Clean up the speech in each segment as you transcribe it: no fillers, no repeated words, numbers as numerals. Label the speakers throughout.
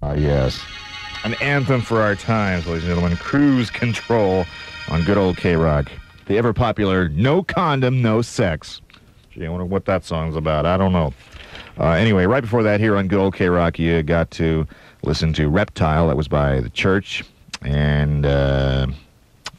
Speaker 1: Yes. An anthem for our times, ladies and gentlemen. Cruise Control on good old KROQ. The ever-popular No Condom, No Sex. Gee, I wonder what that song's about. I don't know. Anyway, right before that, here on good old KROQ, you got to listen to Reptile. That was by The Church. And The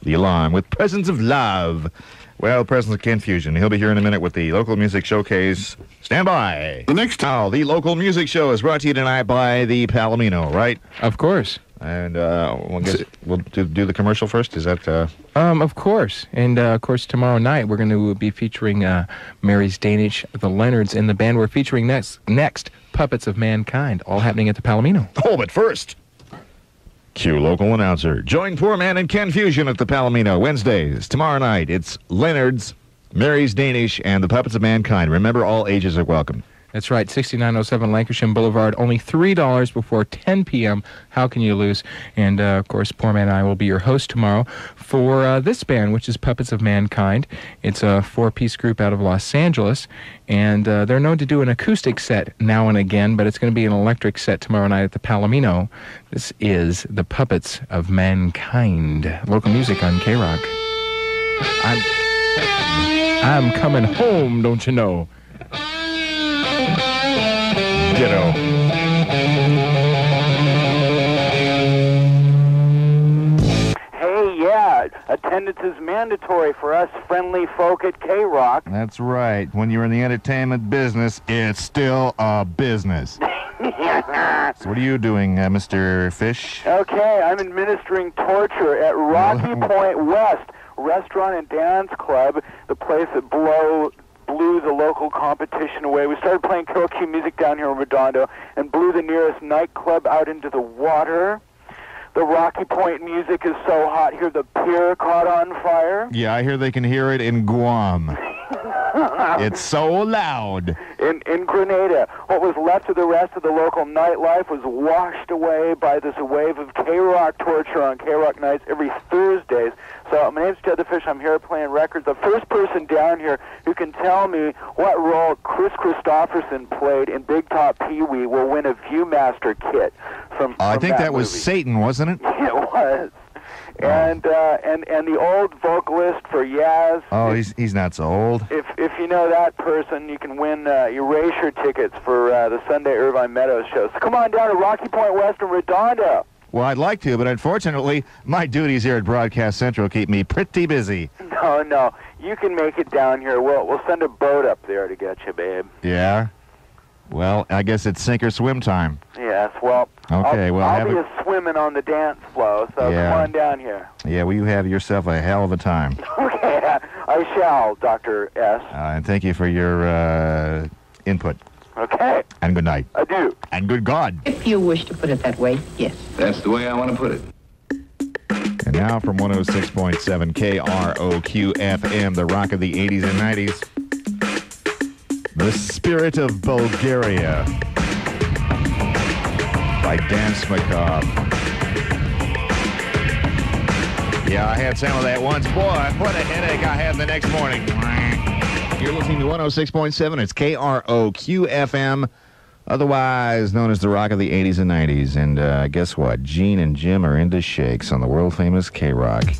Speaker 1: Alarm with Presence of Love. Well, Presence of Confusion. He'll be here in a minute with the local music showcase. Stand by. The next time, the local music show is brought to you tonight by the Palomino, right?
Speaker 2: Of course.
Speaker 1: And we'll do the commercial first. Is that?
Speaker 2: Of course. And of course, tomorrow night we're going to be featuring Mary's Danish, the Leonards, and the band. We're featuring next Puppets of Mankind, all happening at the Palomino.
Speaker 1: Oh, but first. Cue local announcer. Join Poor Man and Confusion at the Palomino Wednesdays. Tomorrow night, it's Leonard's, Mary's Danish, and the Puppets of Mankind. Remember, all ages are welcome.
Speaker 2: That's right, 6907 Lancashire Boulevard, only $3 before 10 p.m. How can you lose? And, of course, Poor Man and I will be your host tomorrow for this band, which is Puppets of Mankind. It's a four-piece group out of Los Angeles, and they're known to do an acoustic set now and again, but it's going to be an electric set tomorrow night at the Palomino. This is the Puppets of Mankind. Local music on KROQ. I'm coming home, don't you know?
Speaker 1: Ditto.
Speaker 3: Hey, yeah, attendance is mandatory for us friendly folk at KROQ.
Speaker 1: That's right. When you're in the entertainment business, it's still a business. So what are you doing, Mr. Fish?
Speaker 3: Okay, I'm administering torture at Rocky Point West Restaurant and Dance Club, the place that blew the local competition away. We started playing KROQ music down here in Redondo and blew the nearest nightclub out into the water. The Rocky Point music is so hot here, the pier caught on fire.
Speaker 1: Yeah, I hear they can hear it in Guam. It's so loud.
Speaker 3: In Grenada, what was left of the rest of the local nightlife was washed away by this wave of KROQ torture on KROQ nights every Thursdays. So my name's Ted the Fish. I'm here playing records. The first person down here who can tell me what role Chris Christopherson played in Big Top Pee-wee will win a Viewmaster kit from
Speaker 1: I think that was
Speaker 3: movie.
Speaker 1: Satan, wasn't it?
Speaker 3: It was. And the old vocalist for Yaz.
Speaker 1: Oh, he's not so old.
Speaker 3: If you know that person, you can win erasure tickets for the Sunday Irvine Meadows show. So come on down to Rocky Point West in Redondo.
Speaker 1: Well, I'd like to, but unfortunately, my duties here at Broadcast Central keep me pretty busy.
Speaker 3: No, you can make it down here. We'll send a boat up there to get you, babe.
Speaker 1: Yeah? Well, I guess it's sink or swim time.
Speaker 3: Yes, well,
Speaker 1: okay,
Speaker 3: I'll be swimming on the dance floor, so
Speaker 1: yeah.
Speaker 3: Come on down here.
Speaker 1: Yeah, well, you have yourself a hell of a time.
Speaker 3: Okay, I shall, Dr. S.
Speaker 1: And thank you for your input.
Speaker 3: Okay.
Speaker 1: And good night.
Speaker 3: Adieu.
Speaker 1: And good God.
Speaker 4: If you wish to put it that way, yes.
Speaker 5: That's the way I want to put it.
Speaker 1: And now from 106.7 KROQ FM, the rock of the 80s and 90s, The Spirit of Bulgaria by Dance Macabre. Yeah, I had some of that once. Boy, what a headache I had the next morning. You're listening to 106.7. It's KROQ FM, otherwise known as the rock of the 80s and 90s. And guess what? Gene and Jim are into shakes on the world-famous KROQ.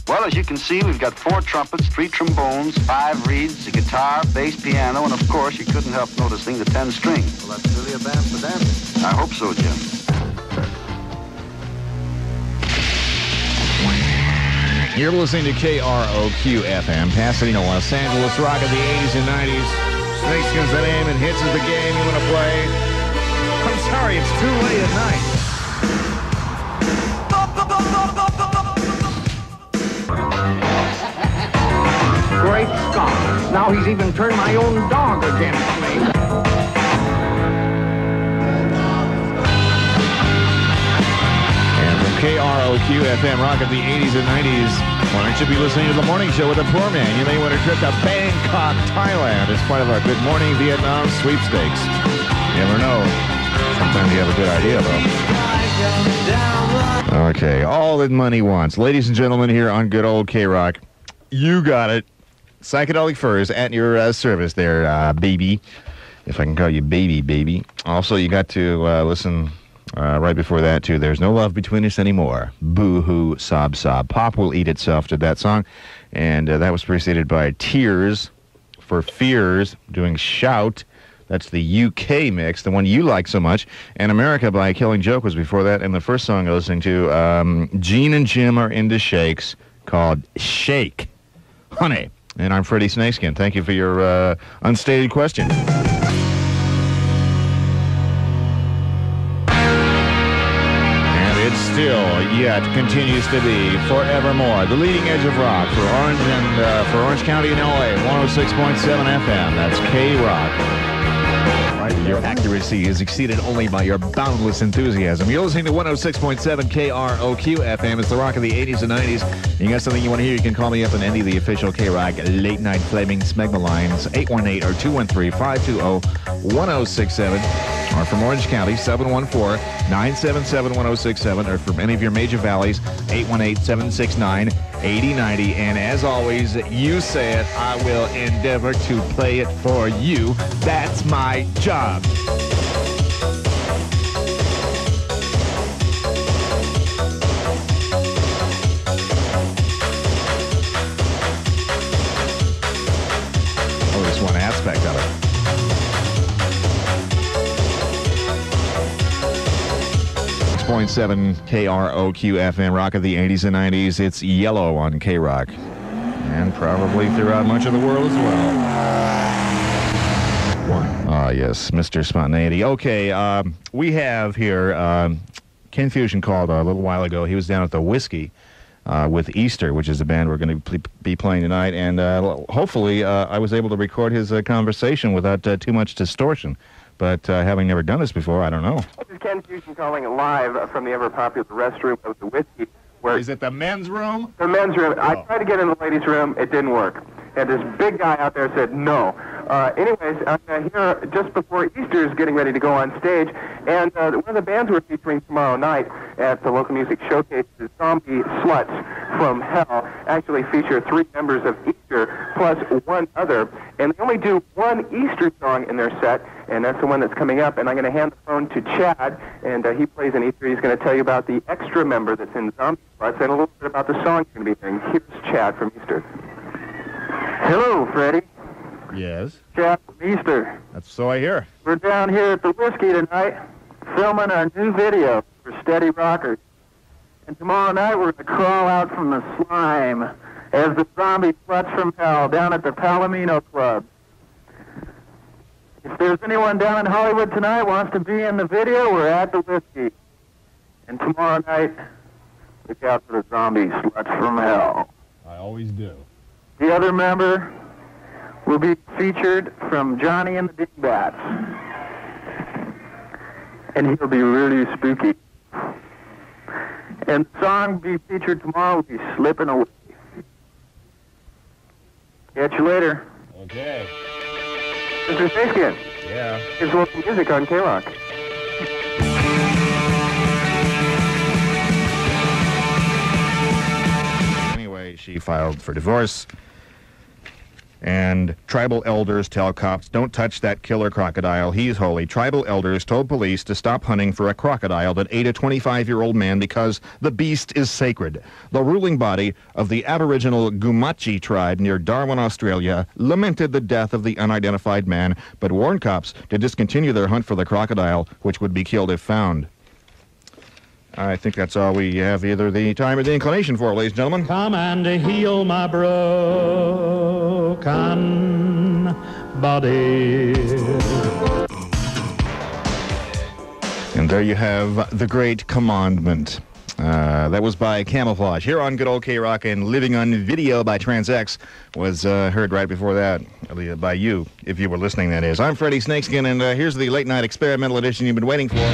Speaker 6: Well, as you can see, we've got 4 trumpets, 3 trombones, 5 reeds, a guitar, bass, piano, and of course, you couldn't help noticing the 10 string. Well, that's really a band for dancing. I hope so, Jim.
Speaker 1: You're listening to KROQ FM, Pasadena, Los Angeles, rock of the 80s and 90s. Snakeskin's the name and hits is the game you want to play. I'm sorry, it's too late at night.
Speaker 7: Great Scott. Now he's even turned my own dog against me.
Speaker 1: And from KROQ FM, rock of the 80s and 90s, why don't you be listening to the morning show with the poor man? You may want to trip to Bangkok, Thailand as part of our Good Morning Vietnam sweepstakes. You never know. Sometimes you have a good idea, though. Okay, all that money wants. Ladies and gentlemen, here on good old KROQ, you got it. Psychedelic Furs at your service there, baby. If I can call you baby. Also, you got to listen right before that, too. There's No Love Between Us Anymore. Boo-hoo, sob, sob. Pop Will Eat Itself did that song. And that was preceded by Tears for Fears doing Shout. That's the UK mix, the one you like so much. And America by Killing Joke was before that. And the first song I was listening to, Gene and Jim Are Into Shakes, called Shake. Honey. And I'm Freddy Snakeskin. Thank you for your unstated question. And it still yet continues to be forevermore the leading edge of rock for Orange and for Orange County in LA, 106.7 FM. That's KROQ. Your accuracy is exceeded only by your boundless enthusiasm. You're listening to 106.7 KROQ FM. It's the rock of the 80s and 90s. You got something you want to hear, you can call me up on any of the official KROQ late night flaming smegma lines, 818 or 213-520-1067. Or from Orange County, 714-977-1067. Or from any of your major valleys, 818-769-8090. And as always, you say it, I will endeavor to play it for you. That's my job. Oh, there's one aspect of it. 6.7 KROQ FM, rock of the 80s and 90s. It's yellow on KROQ. And probably throughout much of the world as well. Ah, yes, Mr. Spontaneity. Okay, we have here, Ken Fusion called a little while ago. He was down at the Whiskey with Easter, which is a band we're going to be playing tonight. And hopefully I was able to record his conversation without too much distortion. But having never done this before, I don't know.
Speaker 5: This is Ken Fusion calling live from the ever-popular restroom of the Whiskey. Where
Speaker 1: Is it the men's room?
Speaker 5: The men's room. I tried to get in the ladies' room. It didn't work. And this big guy out there said no. Anyways, I'm here just before Easter is getting ready to go on stage. And one of the bands we're featuring tomorrow night at the local music showcase is Zombie Sluts from Hell. Actually feature 3 members of Easter plus one other. And they only do one Easter song in their set. And that's the one that's coming up. And I'm going to hand the phone to Chad. And he plays in Easter. He's going to tell you about the extra member that's in Zombie Sluts and a little bit about the song you're going to be hearing. Here's Chad from Easter. Hello, Freddie.
Speaker 1: Yes.
Speaker 5: Chad from Easter.
Speaker 1: That's so I hear.
Speaker 5: We're down here at the Whiskey tonight filming our new video for Steady Rockers. And tomorrow night we're going to crawl out from the slime as the zombie sluts from hell down at the Palomino Club. If there's anyone down in Hollywood tonight wants to be in the video, we're at the Whiskey. And tomorrow night, look out for the zombie sluts from hell.
Speaker 1: I always do.
Speaker 5: The other member will be featured from Johnny and the Dingbats. And he'll be really spooky. And the song be featured tomorrow will be Slipping Away. Catch you later.
Speaker 1: Okay.
Speaker 5: Mr. Snakeskin.
Speaker 1: Yeah.
Speaker 5: Here's local music on KROQ.
Speaker 1: Anyway, she filed for divorce. And tribal elders tell cops, don't touch that killer crocodile. He's holy. Tribal elders told police to stop hunting for a crocodile that ate a 25-year-old man because the beast is sacred. The ruling body of the Aboriginal Gumatji tribe near Darwin, Australia, lamented the death of the unidentified man, but warned cops to discontinue their hunt for the crocodile, which would be killed if found. I think that's all we have either the time or the inclination for, ladies and gentlemen.
Speaker 8: Come and heal my broken body.
Speaker 1: And there you have The Great Commandment. That was by Camouflage. Here on good old KROQ, and Living on Video by TransX was heard right before that by you, if you were listening, that is. I'm Freddy Snakeskin, and here's the late night experimental edition you've been waiting for.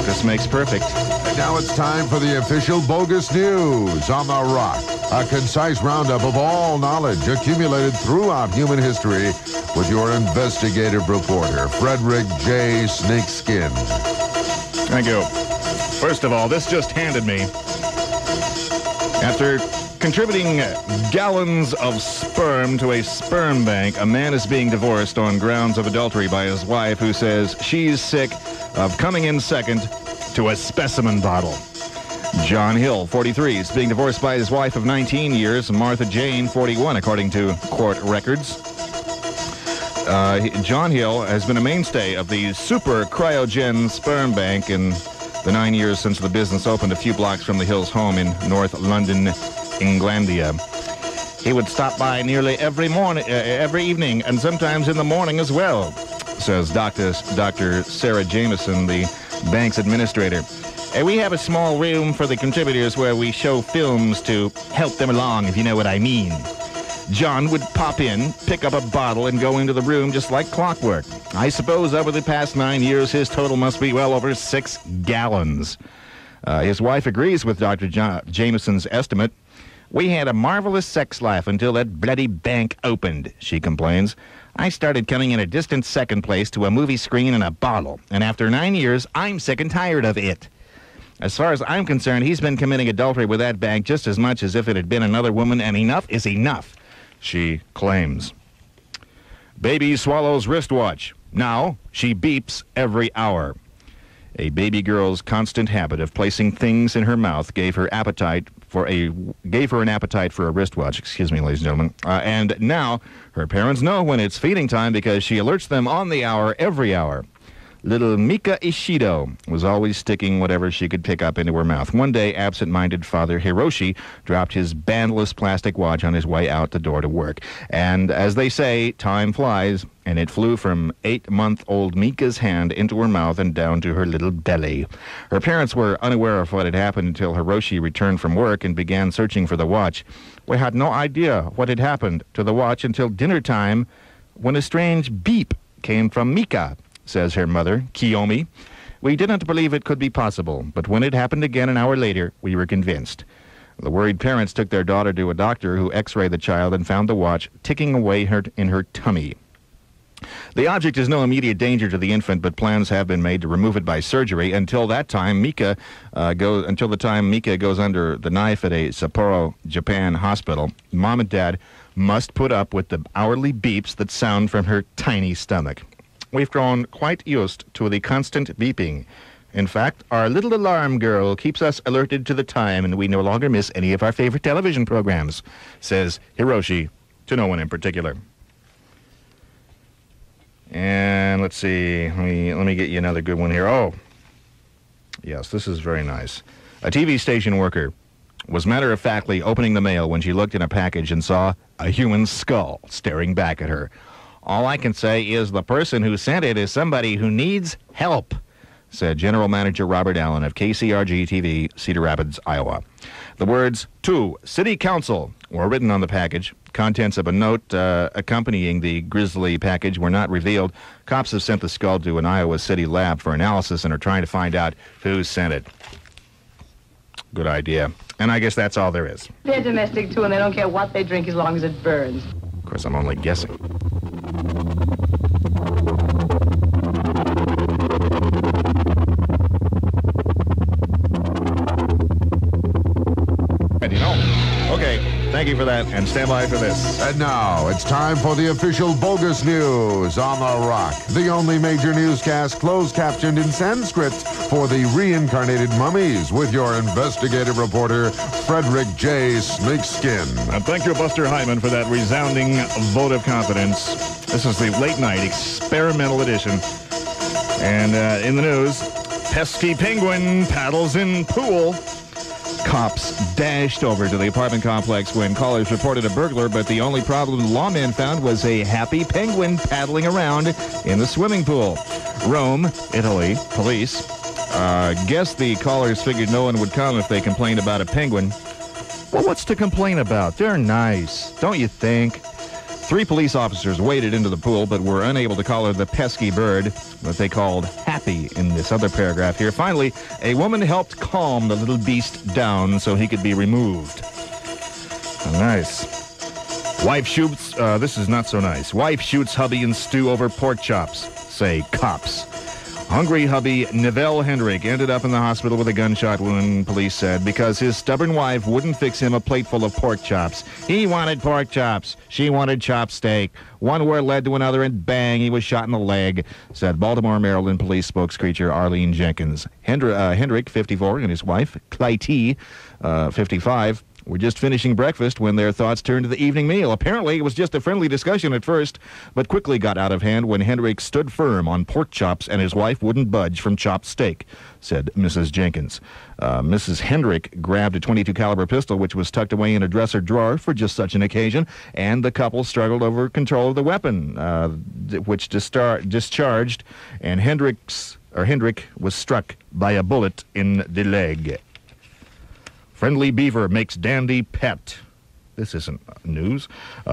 Speaker 1: This makes perfect.
Speaker 9: And now it's time for the official Bogus News on the Rock. A concise roundup of all knowledge accumulated throughout human history with your investigative reporter, Frederick J. Snakeskin.
Speaker 1: Thank you. First of all, this just handed me, after contributing gallons of sperm to a sperm bank, a man is being divorced on grounds of adultery by his wife, who says she's sick of coming in second to a specimen bottle. John Hill, 43, is being divorced by his wife of 19 years, Martha Jane, 41, according to court records. John Hill has been a mainstay of the Super Cryogen Sperm Bank in the 9 years since the business opened a few blocks from the Hill's home in North London, Englandia. He would stop by nearly every evening, and sometimes in the morning as well, says Dr. Sarah Jameson, the bank's administrator. We have a small room for the contributors where we show films to help them along, if you know what I mean. John would pop in, pick up a bottle, and go into the room just like clockwork. I suppose over the past 9 years, his total must be well over 6 gallons. His wife agrees with Dr. Jameson's estimate. We had a marvelous sex life until that bloody bank opened, she complains. I started coming in a distant second place to a movie screen and a bottle, and after 9 years, I'm sick and tired of it. As far as I'm concerned, he's been committing adultery with that bank just as much as if it had been another woman, and enough is enough, she claims. Baby swallows wristwatch. Now she beeps every hour. A baby girl's constant habit of placing things in her mouth gave her an appetite for a wristwatch. Excuse me, ladies and gentlemen. And now her parents know when it's feeding time because she alerts them on the hour every hour. Little Mika Ishido was always sticking whatever she could pick up into her mouth. One day, absent-minded Father Hiroshi dropped his bandless plastic watch on his way out the door to work. And as they say, time flies, and it flew from 8-month-old Mika's hand into her mouth and down to her little belly. Her parents were unaware of what had happened until Hiroshi returned from work and began searching for the watch. We had no idea what had happened to the watch until dinner time when a strange beep came from Mika, says her mother, Kiyomi. We didn't believe it could be possible, but when it happened again an hour later, we were convinced. The worried parents took their daughter to a doctor who x-rayed the child and found the watch ticking away in her tummy. The object is no immediate danger to the infant, but plans have been made to remove it by surgery. Until the time Mika goes under the knife at a Sapporo, Japan hospital, Mom and Dad must put up with the hourly beeps that sound from her tiny stomach. We've grown quite used to the constant beeping. In fact, our little alarm girl keeps us alerted to the time, and we no longer miss any of our favorite television programs, says Hiroshi, to no one in particular. And let's see, let me get you another good one here. Oh, yes, this is very nice. A TV station worker was matter-of-factly opening the mail when she looked in a package and saw a human skull staring back at her. All I can say is the person who sent it is somebody who needs help, said General Manager Robert Allen of KCRG-TV, Cedar Rapids, Iowa. The words, to City Council, were written on the package. Contents of a note accompanying the grisly package were not revealed. Cops have sent the skull to an Iowa City lab for analysis and are trying to find out who sent it. Good idea. And I guess that's all there is.
Speaker 4: They're domestic, too, and they don't care what they drink as long as it burns.
Speaker 1: Of course, I'm only guessing. Okay, thank you for that, and stand by for this.
Speaker 9: And now, it's time for the official Bogus News on the Rock. The only major newscast closed-captioned in Sanskrit for the reincarnated mummies with your investigative reporter, Frederick J. Snakeskin.
Speaker 1: And thank you, Buster Hyman, for that resounding vote of confidence. This is the late-night experimental edition. And in the news, pesky penguin paddles in pool. Cops dashed over to the apartment complex when callers reported a burglar, but the only problem the lawmen found was a happy penguin paddling around in the swimming pool. Rome, Italy, police. Guess the callers figured no one would come if they complained about a penguin. Well, what's to complain about? They're nice, don't you think? 3 police officers waded into the pool but were unable to collar the pesky bird that they called Happy in this other paragraph here. Finally, a woman helped calm the little beast down so he could be removed. Nice. Wife shoots, this is not so nice. Wife shoots hubby and stew over pork chops, say cops. Hungry hubby Neville Hendrick ended up in the hospital with a gunshot wound, police said, because his stubborn wife wouldn't fix him a plate full of pork chops. He wanted pork chops. She wanted chop steak. One word led to another, and bang, he was shot in the leg, said Baltimore, Maryland police spokescreature Arlene Jenkins. Hendrick, 54, and his wife, Clytie, 55, were just finishing breakfast when their thoughts turned to the evening meal. Apparently, it was just a friendly discussion at first, but quickly got out of hand when Hendrick stood firm on pork chops and his wife wouldn't budge from chopped steak, said Mrs. Jenkins. Mrs. Hendrick grabbed a .22 caliber pistol, which was tucked away in a dresser drawer for just such an occasion, and the couple struggled over control of the weapon, which discharged, and Hendrick was struck by a bullet in the leg. Friendly beaver makes dandy pet. This isn't news.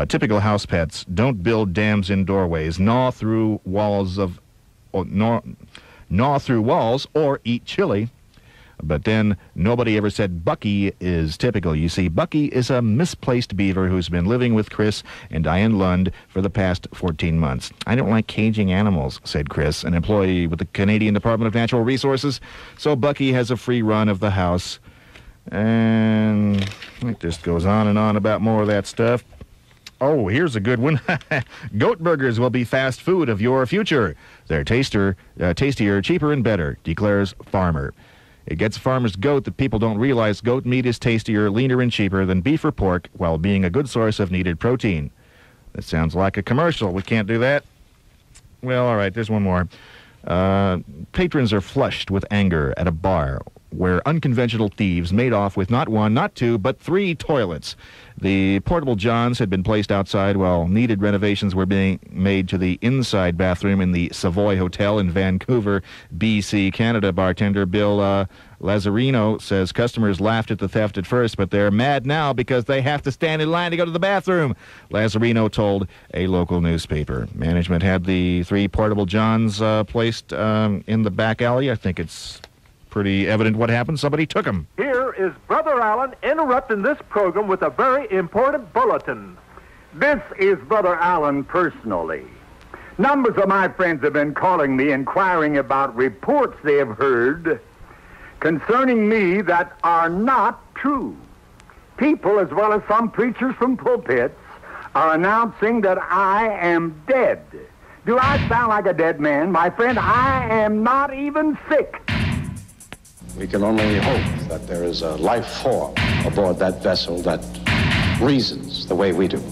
Speaker 1: Typical house pets don't build dams in doorways, gnaw through walls, or eat chili. But then nobody ever said Bucky is typical. You see, Bucky is a misplaced beaver who's been living with Chris and Diane Lund for the past 14 months. I don't like caging animals, said Chris, an employee with the Canadian Department of Natural Resources. So Bucky has a free run of the house. And it just goes on and on about more of that stuff. Oh, here's a good one. Goat burgers will be fast food of your future. They're tastier, cheaper, and better, declares farmer. It gets farmer's goat that people don't realize goat meat is tastier, leaner, and cheaper than beef or pork, while being a good source of needed protein. That sounds like a commercial. We can't do that. Well, all right, there's one more. Patrons are flushed with anger at a bar where unconventional thieves made off with not one, not two, but 3 toilets. The portable johns had been placed outside while needed renovations were being made to the inside bathroom in the Savoy Hotel in Vancouver, BC. Canada bartender Bill Lazzarino says customers laughed at the theft at first, but they're mad now because they have to stand in line to go to the bathroom, Lazzarino told a local newspaper. Management had the 3 portable johns placed in the back alley. I think it's pretty evident what happened. Somebody took them.
Speaker 10: Here is Brother Allen interrupting this program with a very important bulletin.
Speaker 11: This is Brother Allen personally. Numbers of my friends have been calling me inquiring about reports they have heard concerning me that are not true. People, as well as some preachers from pulpits, are announcing that I am dead. Do I sound like a dead man? My friend, I am not even sick.
Speaker 12: We can only hope that there is a life form aboard that vessel that reasons the way we do.
Speaker 9: The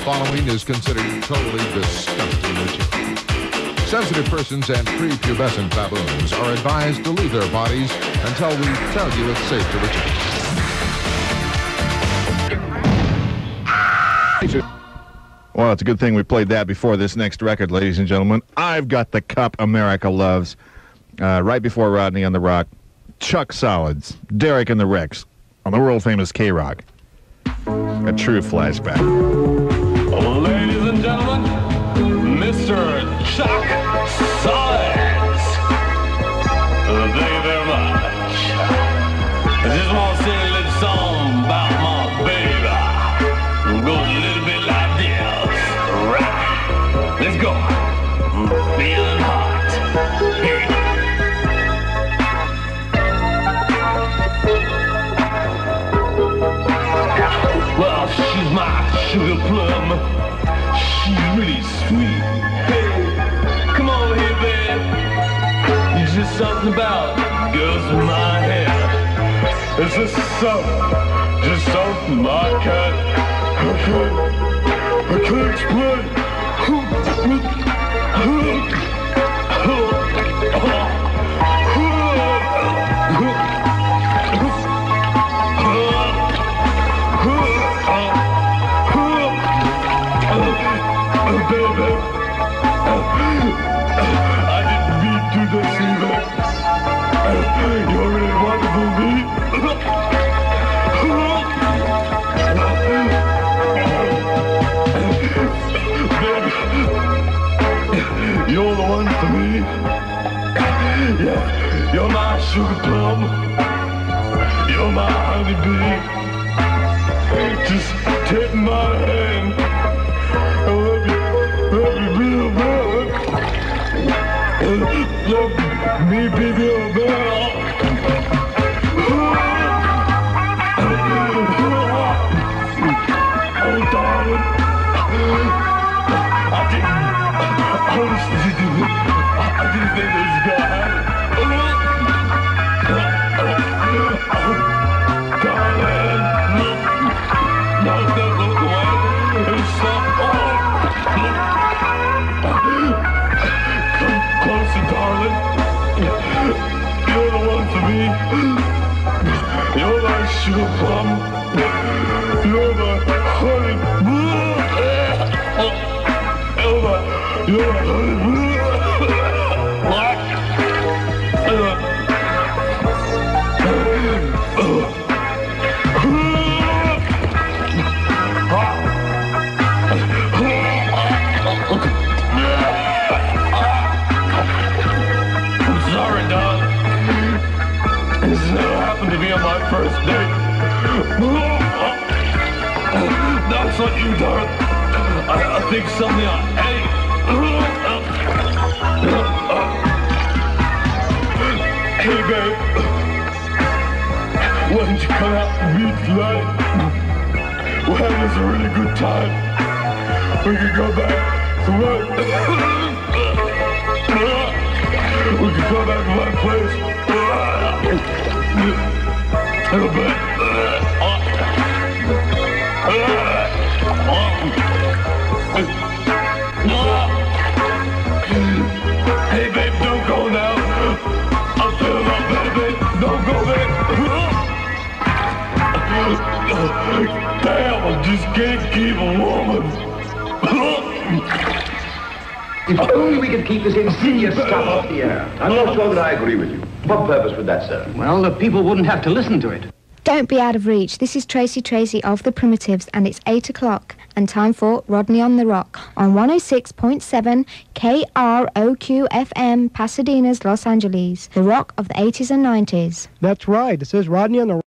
Speaker 9: following is considered totally disgusting routine. Sensitive persons and prepubescent baboons are advised to leave their bodies until we tell you it's safe to return.
Speaker 1: Well, it's a good thing we played that before this next record, ladies and gentlemen. I've Got the Cup America Loves. Right before Rodney on the Rock, Chuck Solids, Derek and the Rex on the world-famous KROQ. A true flashback.
Speaker 13: Ladies and gentlemen, Mr. Chuck Solids. Thank you very much. I just want to sing a little song about my baby. It goes a little bit like this. Right. Let's go. I'm feeling hot. Here. Well, she's my sugar plum. She's really sweet. Hey, come over here, babe. It's just something about girls in my hair. It's just something I can't explain. Baby, I didn't mean to deceive her. You're really wonderful, me. sugar plum. You're my honeybee. Just take my hand and let me be a man. Let me be a man. Oh, darling. I didn't think this was gonna happen. Darling, no, don't look away. It's so come closer, darling. You're the one for me. You're my sugar plum. You're my honey. You're my honey. To be on my first date. That's not you, darling. I think something I ate. Hey, babe. Why don't you come out and meet tonight? We're having us a really good time. We can go back to work. We can go back to my place. Hey, babe, don't go now. I'm feeling up better, babe. Don't go, babe. Damn, I just can't keep a woman.
Speaker 7: If only we could keep this insidious stuff off the air.
Speaker 14: I'm not sure that I agree with you. What purpose would that serve?
Speaker 7: Well, the people wouldn't have to listen to it.
Speaker 15: Don't be out of reach. This is Tracy of the Primitives, and it's 8 o'clock, and time for Rodney on the Rock on 106.7 KROQ FM, Pasadena's Los Angeles, the rock of the 80s and 90s.
Speaker 16: That's right. This is Rodney on the